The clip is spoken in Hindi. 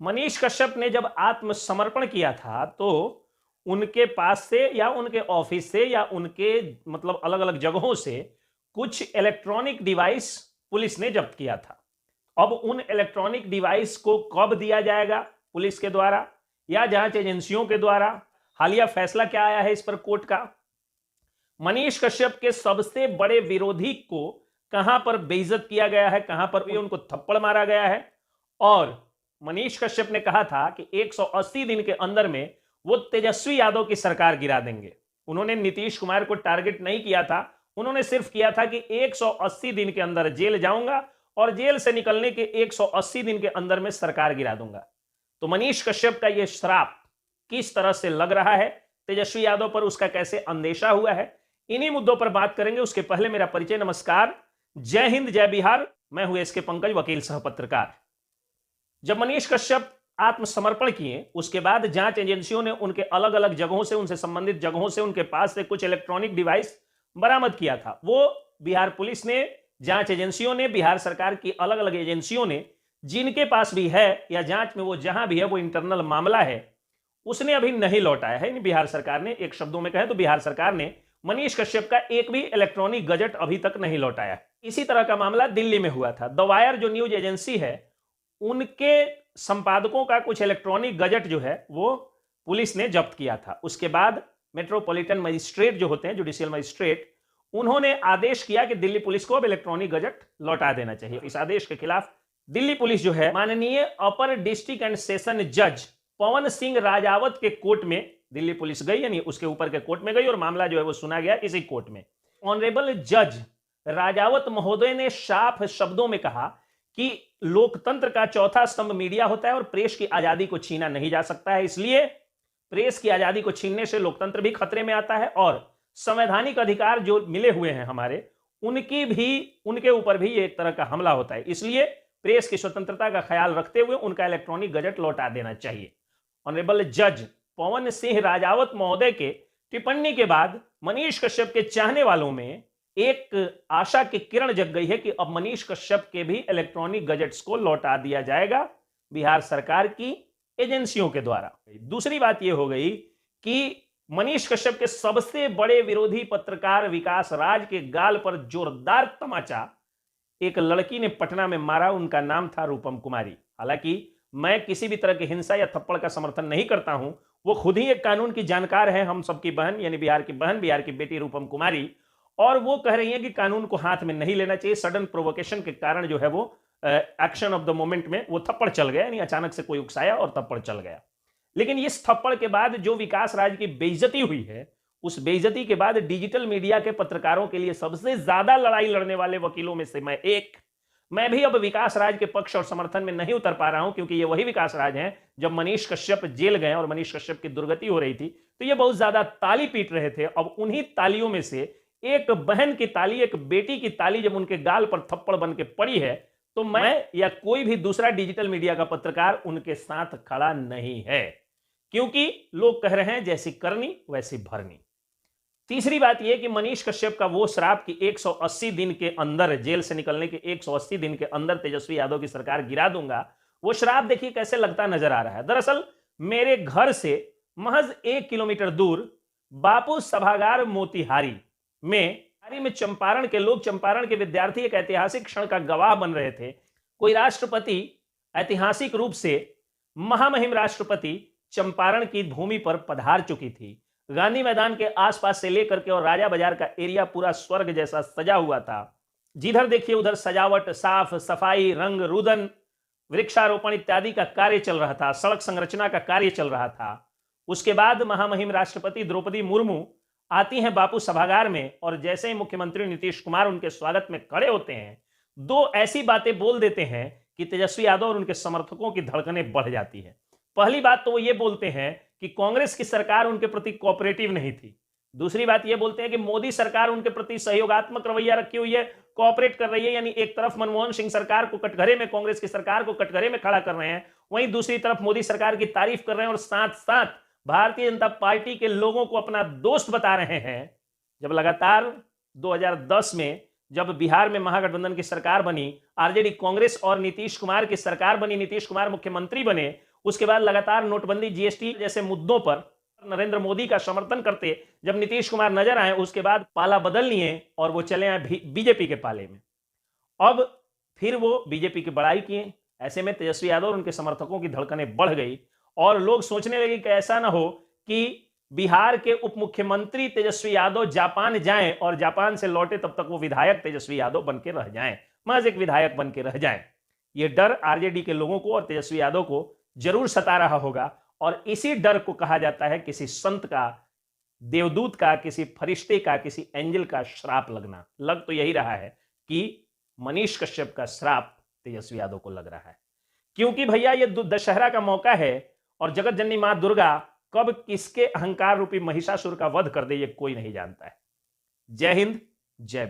मनीष कश्यप ने जब आत्मसमर्पण किया था तो उनके पास से या उनके ऑफिस से या उनके मतलब अलग अलग जगहों से कुछ इलेक्ट्रॉनिक डिवाइस पुलिस ने जब्त किया था। अब उन इलेक्ट्रॉनिक डिवाइस को कब दिया जाएगा पुलिस के द्वारा या जांच एजेंसियों के द्वारा, हालिया फैसला क्या आया है इस पर कोर्ट का। मनीष कश्यप के सबसे बड़े विरोधी को कहां पर बेइज्जत किया गया है, कहां पर भी उनको थप्पड़ मारा गया है। और मनीष कश्यप ने कहा था कि 180 दिन के अंदर में वो तेजस्वी यादव की सरकार गिरा देंगे। उन्होंने नीतीश कुमार को टारगेट नहीं किया था, उन्होंने सिर्फ किया था कि 180 दिन के अंदर जेल जाऊंगा और जेल से निकलने के 180 दिन के अंदर में सरकार गिरा दूंगा। तो मनीष कश्यप का यह श्राप किस तरह से लग रहा है तेजस्वी यादव पर, उसका कैसे अंदेशा हुआ है, इन्हीं मुद्दों पर बात करेंगे। उसके पहले मेरा परिचय। नमस्कार, जय हिंद, जय बिहार। मैं हूं एसके पंकज, वकील सह पत्रकार। जब मनीष कश्यप आत्मसमर्पण किए उसके बाद जांच एजेंसियों ने उनके अलग अलग जगहों से, उनसे संबंधित जगहों से उनके पास से कुछ इलेक्ट्रॉनिक डिवाइस बरामद किया था। वो बिहार पुलिस ने, जांच एजेंसियों ने, बिहार सरकार की अलग अलग एजेंसियों ने, जिनके पास भी है या जांच में वो जहां भी है वो इंटरनल मामला है, उसने अभी नहीं लौटाया है। बिहार सरकार ने, एक शब्दों में कहें तो बिहार सरकार ने मनीष कश्यप का एक भी इलेक्ट्रॉनिक गजट अभी तक नहीं लौटाया। इसी तरह का मामला दिल्ली में हुआ था। द वायर जो न्यूज एजेंसी है, उनके संपादकों का कुछ इलेक्ट्रॉनिक गजट जो है वो पुलिस ने जब्त किया था। उसके बाद मेट्रोपॉलिटन मजिस्ट्रेट जो होते हैं, जुडिशियल मजिस्ट्रेट, उन्होंने आदेश किया कि दिल्ली पुलिस को अब इलेक्ट्रॉनिक गजट लौटा देना चाहिए। इस आदेश के खिलाफ दिल्ली पुलिस जो है, माननीय अपर डिस्ट्रिक्ट एंड सेशन जज पवन सिंह राजावत के कोर्ट में दिल्ली पुलिस गई, यानी उसके ऊपर के कोर्ट में गई और मामला जो है वो सुना गया इसी कोर्ट में। ऑनरेबल जज राजावत महोदय ने साफ शब्दों में कहा कि लोकतंत्र का चौथा स्तंभ मीडिया होता है और प्रेस की आजादी को छीना नहीं जा सकता है। इसलिए प्रेस की आजादी को छीनने से लोकतंत्र भी खतरे में आता है और संवैधानिक अधिकार जो मिले हुए हैं हमारे, उनके ऊपर भी एक तरह का हमला होता है। इसलिए प्रेस की स्वतंत्रता का ख्याल रखते हुए उनका इलेक्ट्रॉनिक गजट लौटा देना चाहिए। ऑनरेबल जज पवन सिंह राजावत महोदय के टिप्पणी के बाद मनीष कश्यप के चाहने वालों में एक आशा की किरण जग गई है कि अब मनीष कश्यप के भी इलेक्ट्रॉनिक गजट्स को लौटा दिया जाएगा बिहार सरकार की एजेंसियों के द्वारा। दूसरी बात यह हो गई कि मनीष कश्यप के सबसे बड़े विरोधी पत्रकार विकास राज के गाल पर जोरदार तमाचा एक लड़की ने पटना में मारा। उनका नाम था रूपम कुमारी। हालांकि मैं किसी भी तरह की हिंसा या थप्पड़ का समर्थन नहीं करता हूं, वो खुद ही एक कानून की जानकार है, हम सबकी बहन, यानी बिहार की बहन, बिहार की बेटी रूपम कुमारी, और वो कह रही हैं कि कानून को हाथ में नहीं लेना चाहिए। सडन प्रोवोकेशन के कारण जो है वो एक्शन ऑफ द मोमेंट में वो थप्पड़ चल गया, यानी अचानक से कोई उकसाया और थप्पड़ चल गया। लेकिन इस थप्पड़ के बाद जो विकास राज की बेइज्जती हुई है, उस बेइज्जती के बाद डिजिटल मीडिया के पत्रकारों के लिए सबसे ज्यादा लड़ाई लड़ने वाले वकीलों में से मैं भी अब विकास राज के पक्ष और समर्थन में नहीं उतर पा रहा हूं, क्योंकि ये वही विकास राज हैं जब मनीष कश्यप जेल गए और मनीष कश्यप की दुर्गति हो रही थी तो ये बहुत ज्यादा ताली पीट रहे थे। अब उन्हीं तालियों में से एक बहन की ताली, एक बेटी की ताली जब उनके गाल पर थप्पड़ बन के पड़ी है, तो मैं या कोई भी दूसरा डिजिटल मीडिया का पत्रकार उनके साथ खड़ा नहीं है, क्योंकि लोग कह रहे हैं जैसी करनी वैसी भरनी। तीसरी बात यह कि मनीष कश्यप का वो श्राप कि 180 दिन के अंदर, जेल से निकलने के 180 दिन के अंदर तेजस्वी यादव की सरकार गिरा दूंगा, वो श्राप देखिए कैसे लगता नजर आ रहा है। दरअसल मेरे घर से महज 1 किलोमीटर दूर बापू सभागार मोतिहारी में चंपारण के लोग, चंपारण के विद्यार्थी एक ऐतिहासिक क्षण का गवाह बन रहे थे। कोई राष्ट्रपति, ऐतिहासिक रूप से महामहिम राष्ट्रपति चंपारण की भूमि पर पधार चुकी थी। गांधी मैदान के आसपास से लेकर के और राजा बाजार का एरिया पूरा स्वर्ग जैसा सजा हुआ था। जिधर देखिए उधर सजावट, साफ सफाई, रंग रुदन, वृक्षारोपण इत्यादि का कार्य चल रहा था, सड़क संरचना का कार्य चल रहा था। उसके बाद महामहिम राष्ट्रपति द्रौपदी मुर्मू आती हैं बापू सभागार में, और जैसे ही मुख्यमंत्री नीतीश कुमार उनके स्वागत में खड़े होते हैं, दो ऐसी बातें बोल देते हैं कि तेजस्वी यादव और उनके समर्थकों की धड़कनें बढ़ जाती है। पहली बात तो वो ये बोलते हैं कि कांग्रेस की सरकार उनके प्रति कोऑपरेटिव नहीं थी। दूसरी बात ये बोलते हैं कि मोदी सरकार उनके प्रति सहयोगात्मक रवैया रखी हुई है, कोऑपरेट कर रही है। यानी एक तरफ मनमोहन सिंह सरकार को कटघरे में, कांग्रेस की सरकार को कटघरे में खड़ा कर रहे हैं, वहीं दूसरी तरफ मोदी सरकार की तारीफ कर रहे हैं और साथ साथ भारतीय जनता पार्टी के लोगों को अपना दोस्त बता रहे हैं। जब लगातार 2010 में जब बिहार में महागठबंधन की सरकार बनी, आरजेडी कांग्रेस और नीतीश कुमार की सरकार बनी, नीतीश कुमार मुख्यमंत्री बने, उसके बाद लगातार नोटबंदी, जीएसटी जैसे मुद्दों पर नरेंद्र मोदी का समर्थन करते जब नीतीश कुमार नजर आए, उसके बाद पाला बदल लिए और वो चले आए बीजेपी के पाले में। अब फिर वो बीजेपी की बड़ाई किए। ऐसे में तेजस्वी यादव और उनके समर्थकों की धड़कनें बढ़ गई और लोग सोचने लगे कि ऐसा ना हो कि बिहार के उप मुख्यमंत्री तेजस्वी यादव जापान जाएं और जापान से लौटे तब तक वो विधायक तेजस्वी यादव बन के रह जाएं, महज एक विधायक बन के रह जाएं। ये डर आरजेडी के लोगों को और तेजस्वी यादव को जरूर सता रहा होगा और इसी डर को कहा जाता है किसी संत का, देवदूत का, किसी फरिश्ते का, किसी एंजल का श्राप लगना। लग तो यही रहा है कि मनीष कश्यप का श्राप तेजस्वी यादव को लग रहा है, क्योंकि भैया ये दशहरा का मौका है और जगत जननी मां दुर्गा कब किसके अहंकार रूपी महिषासुर का वध कर दे ये कोई नहीं जानता है। जय हिंद, जय बीजेपी।